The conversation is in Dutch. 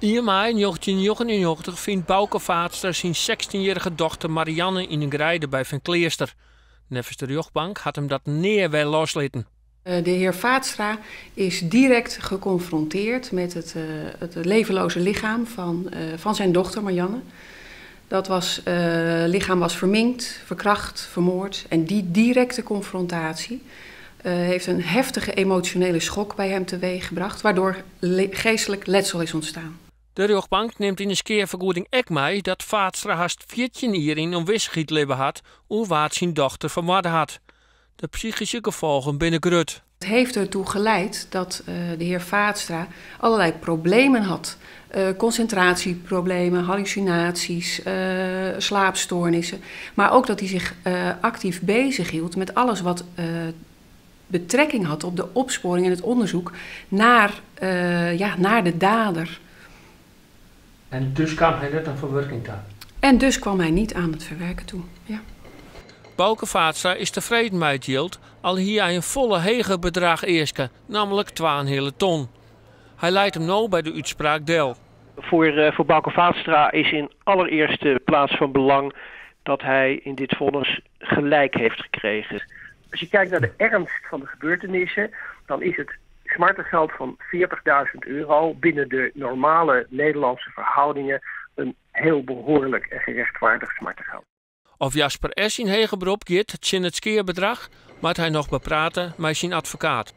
In mei 1999 vindt Bouke Vaatstra zijn 16-jarige dochter Marianne in een grijde bij Van Kleester. Nevens de rechtbank had hem dat neer wel loslitten. De heer Vaatstra is direct geconfronteerd met het levenloze lichaam van zijn dochter Marianne. Dat lichaam was verminkt, verkracht, vermoord. En die directe confrontatie heeft een heftige emotionele schok bij hem teweeggebracht, waardoor geestelijk letsel is ontstaan. De rechtbank neemt in de skeervergoeding ook mee dat Vaatstra haast 14 jaar in onwissigheid leven had hoe wat zijn dochter vermoord had. De psychische gevolgen binnen grut. Het heeft ertoe geleid dat de heer Vaatstra allerlei problemen had. Concentratieproblemen, hallucinaties, slaapstoornissen. Maar ook dat hij zich actief bezighield met alles wat betrekking had op de opsporing en het onderzoek naar de dader. En dus kwam hij net aan verwerking toe. En dus kwam hij niet aan het verwerken toe. Ja. Bouke Vaatstra is tevreden met het geld, al hier hij een volle hege bedrag eerste, namelijk 2,5 ton. Hij leidt hem nu bij de uitspraak deel. Voor Bouke Vaatstra is in allereerste plaats van belang dat hij in dit vonnis gelijk heeft gekregen. Als je kijkt naar de ernst van de gebeurtenissen, dan is het smartengeld van €40.000 binnen de normale Nederlandse verhoudingen een heel behoorlijk en gerechtvaardigd smartengeld. Of Jasper S. in hege beroep gaat het skeerbedrag, moet hij nog bepraten met zijn advocaat.